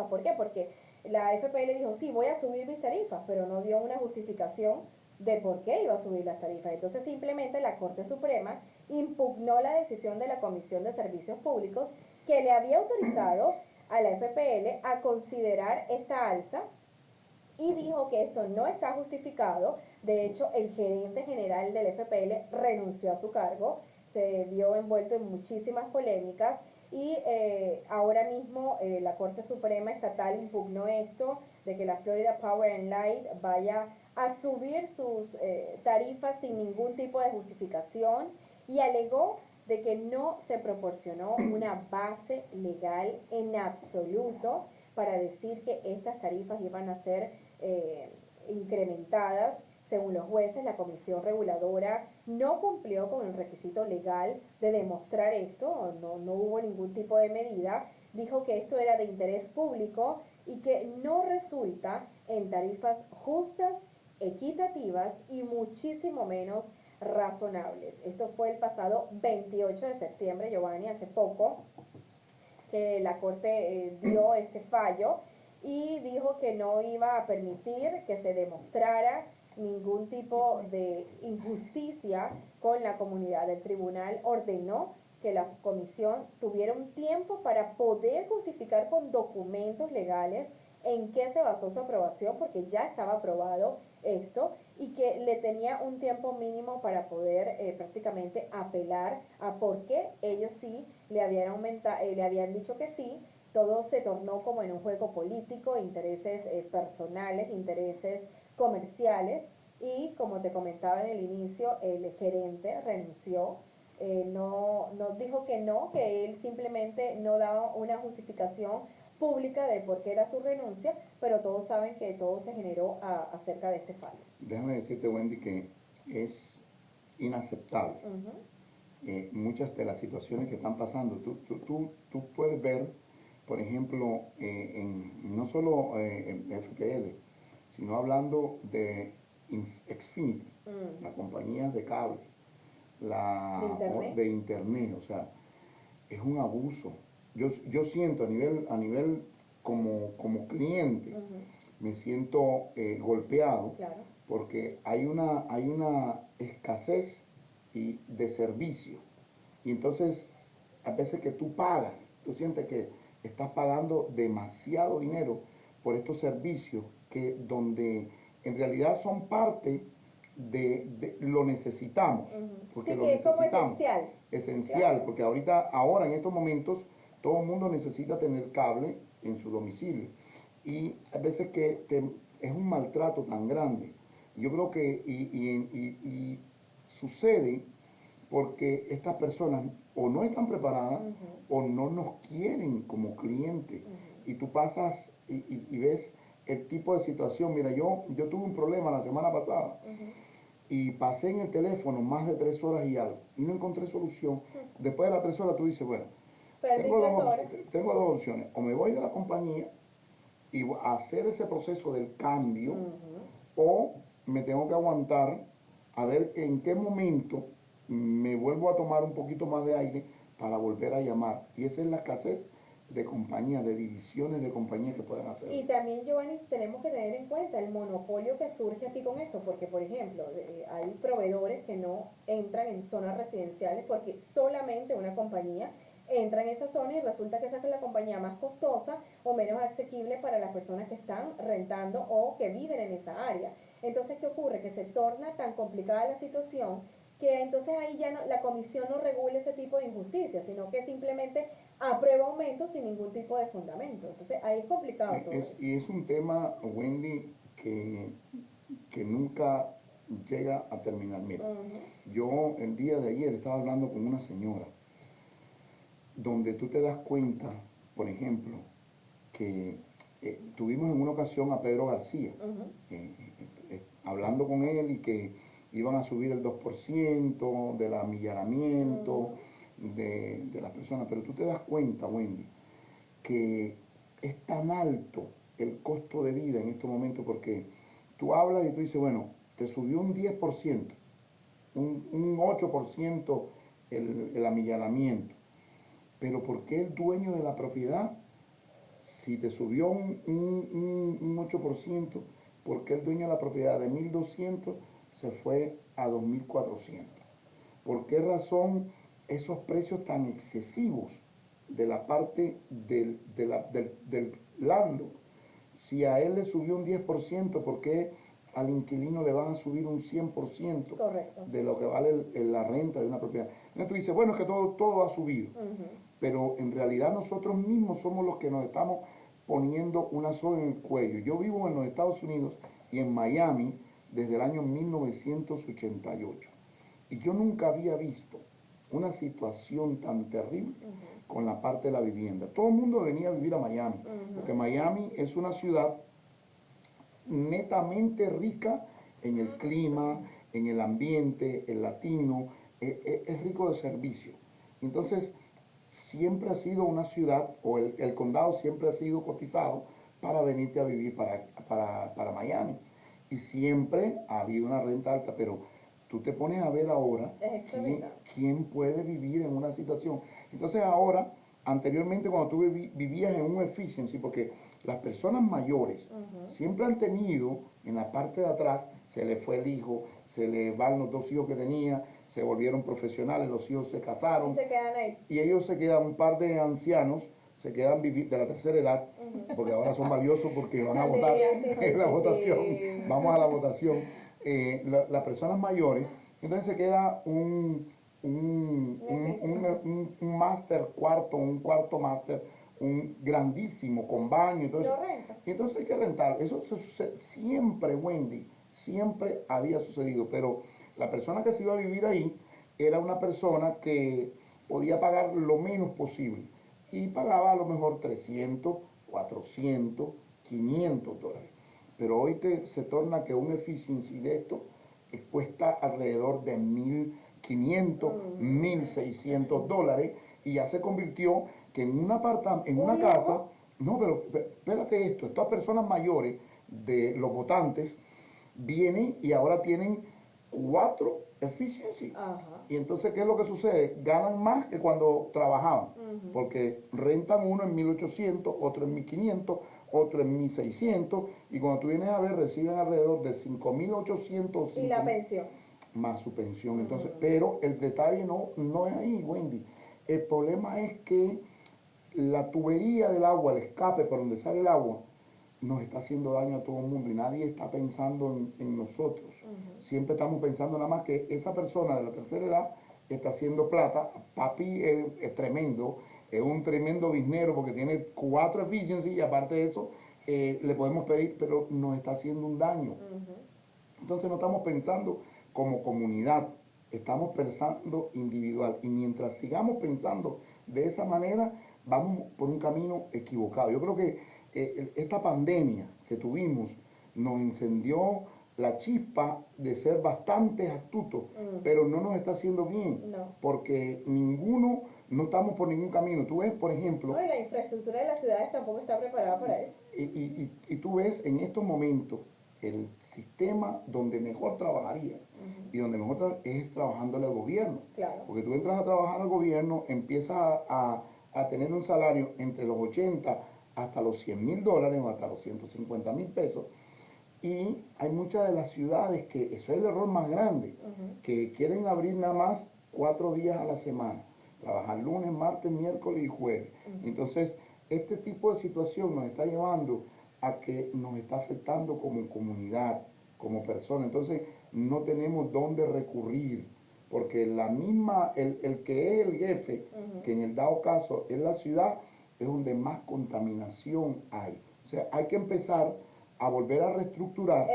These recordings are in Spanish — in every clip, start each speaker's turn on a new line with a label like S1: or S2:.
S1: tarifas. ¿Por qué? Porque la FPL dijo, sí, voy a subir mis tarifas, pero no dio una justificación de por qué iba a subir las tarifas. Entonces simplemente la Corte Suprema impugnó la decisión de la Comisión de Servicios Públicos que le había autorizado a la FPL a considerar esta alza y dijo que esto no está justificado. De hecho, el gerente general del FPL renunció a su cargo, se vio envuelto en muchísimas polémicas y ahora mismo la Corte Suprema Estatal impugnó esto de que la Florida Power and Light vaya a subir sus tarifas sin ningún tipo de justificación y alegó de que no se proporcionó una base legal en absoluto para decir que estas tarifas iban a ser incrementadas. Según los jueces, la comisión reguladora no cumplió con el requisito legal de demostrar esto, no hubo ningún tipo de medida, dijo que esto era de interés público y que no resulta en tarifas justas, equitativas y muchísimo menos razonables. Esto fue el pasado 28 de septiembre, Giovanni, hace poco, que la Corte dio este fallo y dijo que no iba a permitir que se demostrara ningún tipo de injusticia con la comunidad. El tribunal ordenó que la comisión tuviera un tiempo para poder justificar con documentos legales en qué se basó su aprobación, porque ya estaba aprobado esto, y que le tenía un tiempo mínimo para poder prácticamente apelar a por qué ellos sí le habían dicho que sí. Todo se tornó como en un juego político, intereses personales, intereses comerciales, y como te comentaba en el inicio, el gerente renunció. No dijo que no, que él simplemente no daba una justificación pública de por qué era su renuncia, pero todos saben que todo se generó acerca de este fallo.
S2: Déjame decirte, Wendy, que es inaceptable muchas de las situaciones que están pasando. Tú puedes ver, por ejemplo, no solo en FPL, sino hablando de Xfinity, la compañía de cable, de internet, o sea, es un abuso. Yo siento a nivel como cliente, me siento golpeado,
S1: Claro.
S2: porque hay una escasez de servicio. Y entonces, a veces que tú pagas, tú sientes que estás pagando demasiado dinero por estos servicios que donde en realidad son parte de lo necesitamos, porque
S1: Sí,
S2: lo
S1: que es como
S2: necesitamos.
S1: esencial.
S2: Esencial,
S1: Claro.
S2: porque ahora en estos momentos, todo el mundo necesita tener cable en su domicilio. Y a veces que es un maltrato tan grande. Yo creo que y sucede porque estas personas o no están preparadas o no nos quieren como cliente. Y tú pasas y ves el tipo de situación. Mira, yo tuve un problema la semana pasada y pasé en el teléfono más de 3 horas y algo y no encontré solución. Después de las 3 horas tú dices, bueno,
S1: Perdí 3 horas.
S2: tengo dos opciones. O me voy de la compañía y hacer ese proceso del cambio, o me tengo que aguantar a ver en qué momento me vuelvo a tomar un poquito más de aire para volver a llamar. Y esa es la escasez de compañías, de divisiones de compañías que pueden hacerlo.
S1: Y también, Giovanni, tenemos que tener en cuenta el monopolio que surge aquí con esto, porque, por ejemplo, hay proveedores que no entran en zonas residenciales porque solamente una compañía entra en esa zona y resulta que esa es la compañía más costosa o menos asequible para las personas que están rentando o que viven en esa área. Entonces, ¿qué ocurre? Que se torna tan complicada la situación que entonces ahí ya no, la comisión no regula ese tipo de injusticia, sino que simplemente aprueba aumentos sin ningún tipo de fundamento. Entonces ahí es complicado todo eso.
S2: Y es un tema, Wendy, que nunca llega a terminar. Mira, yo el día de ayer estaba hablando con una señora donde tú te das cuenta, por ejemplo, que tuvimos en una ocasión a Pedro García, hablando con él y que iban a subir el 2% del amillaramiento de las personas, pero tú te das cuenta, Wendy, que es tan alto el costo de vida en estos momentos, porque tú hablas y tú dices, bueno, te subió un 10%, un 8% el amillaramiento, pero ¿por qué el dueño de la propiedad Si te subió un 8%, ¿por qué el dueño de la propiedad de 1.200 se fue a 2.400? ¿Por qué razón esos precios tan excesivos de la parte del landlord? Si a él le subió un 10%, ¿por qué al inquilino le van a subir un 100%
S1: Correcto.
S2: de lo que vale la renta de una propiedad? Entonces tú dices, bueno, es que todo ha subido. Pero en realidad nosotros mismos somos los que nos estamos poniendo una soga en el cuello. Yo vivo en los Estados Unidos y en Miami desde el año 1988. Y yo nunca había visto una situación tan terrible con la parte de la vivienda. Todo el mundo venía a vivir a Miami, porque Miami es una ciudad netamente rica en el clima, en el ambiente, el latino, es rico de servicio. Entonces, siempre ha sido una ciudad, o el condado siempre ha sido cotizado para venirte a vivir para Miami. Y siempre ha habido una renta alta, pero tú te pones a ver ahora quién puede vivir en una situación. Entonces ahora, anteriormente cuando tú vivías en un efficiency, porque las personas mayores siempre han tenido en la parte de atrás, se le fue el hijo, se le van los dos hijos que tenía, se volvieron profesionales, los hijos se casaron.
S1: Y se quedan ahí.
S2: Y ellos se quedan, un par de ancianos, se quedan de la tercera edad, porque ahora son valiosos porque van a votar en la votación. Vamos a la votación. Las personas mayores, entonces se queda un máster cuarto, un cuarto máster, un grandísimo con baño y todo eso. Y entonces hay que rentar. Eso siempre, Wendy, siempre había sucedido, pero la persona que se iba a vivir ahí era una persona que podía pagar lo menos posible y pagaba a lo mejor 300, 400, 500 dólares. Pero hoy se torna que un efficiency de esto cuesta alrededor de 1.500, 1.600 dólares y ya se convirtió que en una casa, no, pero espérate esto, estas personas mayores de los votantes vienen y ahora tienen 4 efficiency. Y entonces, ¿qué es lo que sucede? Ganan más que cuando trabajaban, porque rentan uno en 1.800, otro en 1.500, otro en 1.600, y cuando tú vienes a ver, reciben alrededor de 5.800.
S1: Y la pensión.
S2: Más su pensión. Entonces, pero el detalle no es ahí, Wendy. El problema es que la tubería del agua, el escape por donde sale el agua, nos está haciendo daño a todo el mundo y nadie está pensando en nosotros. Siempre estamos pensando nada más que esa persona de la tercera edad está haciendo plata. Papi es tremendo, es un tremendo biznero porque tiene 4 efficiency y aparte de eso le podemos pedir, pero nos está haciendo un daño. Entonces no estamos pensando como comunidad, estamos pensando individual y mientras sigamos pensando de esa manera vamos por un camino equivocado. Yo creo que esta pandemia que tuvimos nos encendió la chispa de ser bastante astutos, pero no nos está haciendo bien, porque no estamos por ningún camino. Tú ves, por ejemplo...
S1: No, y la infraestructura de las ciudades tampoco está preparada para eso.
S2: Y tú ves en estos momentos el sistema donde mejor trabajarías y donde mejor es trabajándole al gobierno.
S1: Claro.
S2: Porque tú entras a trabajar al gobierno, empiezas a tener un salario entre los 80 hasta los 100 mil dólares o hasta los 150 mil pesos. Y hay muchas de las ciudades que eso es el error más grande, que quieren abrir nada más 4 días a la semana, trabajar lunes, martes, miércoles y jueves. Entonces, este tipo de situación nos está llevando a que nos está afectando como comunidad, como persona. Entonces, no tenemos dónde recurrir, porque el que es el jefe, que en el dado caso es la ciudad, es donde más contaminación hay. O sea, hay que empezar a volver a reestructurar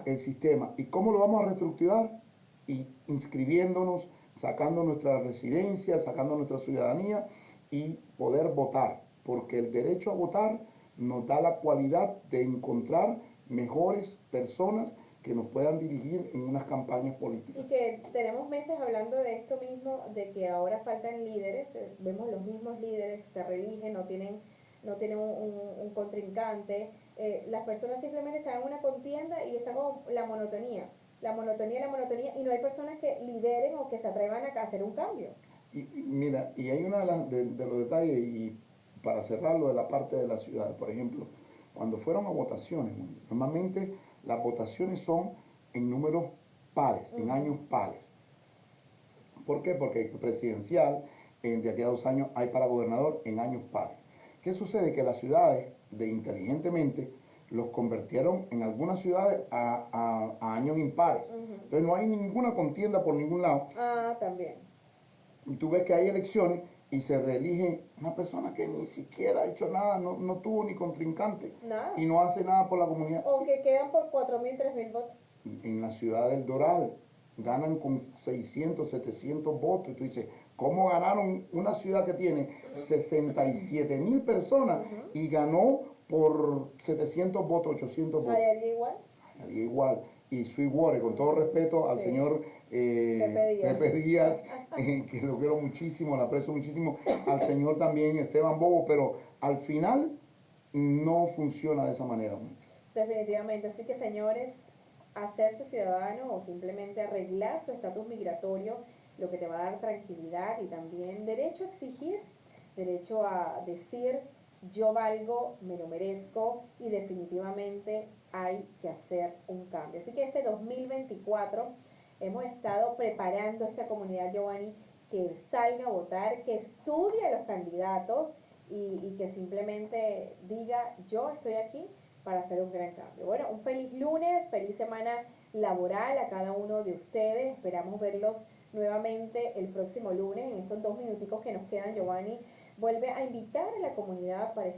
S2: el sistema. ¿Y cómo lo vamos a reestructurar? Y inscribiéndonos, sacando nuestra residencia, sacando nuestra ciudadanía y poder votar, porque el derecho a votar nos da la cualidad de encontrar mejores personas que nos puedan dirigir en unas campañas políticas.
S1: Y que tenemos meses hablando de esto mismo, de que ahora faltan líderes, vemos los mismos líderes, se reeligen, no tienen un contrincante, las personas simplemente están en una contienda y está como la monotonía, y no hay personas que lideren o que se atrevan a hacer un cambio.
S2: Y mira, y hay una de los detalles, y para cerrarlo de la parte de la ciudad, por ejemplo, cuando fueron a votaciones, normalmente las votaciones son en números pares, en años pares. ¿Por qué? Porque el presidencial, de aquí a 2 años, hay para gobernador en años pares. ¿Qué sucede? Que las ciudades, inteligentemente, los convirtieron en algunas ciudades a años impares. Entonces no hay ninguna contienda por ningún lado.
S1: Ah, también.
S2: Y tú ves que hay elecciones y se reelige una persona que ni siquiera ha hecho nada, no tuvo ni contrincante
S1: Nada.
S2: y no hace nada por la comunidad.
S1: O que quedan por 4.000, 3.000 votos.
S2: En la ciudad del Doral ganan con 600, 700 votos. Y tú dices, ¿cómo ganaron una ciudad que tiene 67.000 personas y ganó por 700 votos, 800 votos?
S1: ¿Hay alguien igual?
S2: Nadie igual. Y Sweetwater, con todo respeto al
S1: Sí.
S2: señor
S1: Pepe Díaz.
S2: que lo quiero muchísimo, lo aprecio muchísimo, al señor también Esteban Bobo, pero al final no funciona de esa manera.
S1: Definitivamente. Así que, señores, hacerse ciudadano o simplemente arreglar su estatus migratorio, lo que te va a dar tranquilidad y también derecho a exigir, derecho a decir yo valgo, me lo merezco y definitivamente hay que hacer un cambio. Así que este 2024 hemos estado preparando esta comunidad, Giovanni, que salga a votar, que estudie a los candidatos y que simplemente diga yo estoy aquí para hacer un gran cambio. Bueno, un feliz lunes, feliz semana laboral a cada uno de ustedes. Esperamos verlos nuevamente el próximo lunes en estos 2 minuticos que nos quedan. Giovanni vuelve a invitar a la comunidad para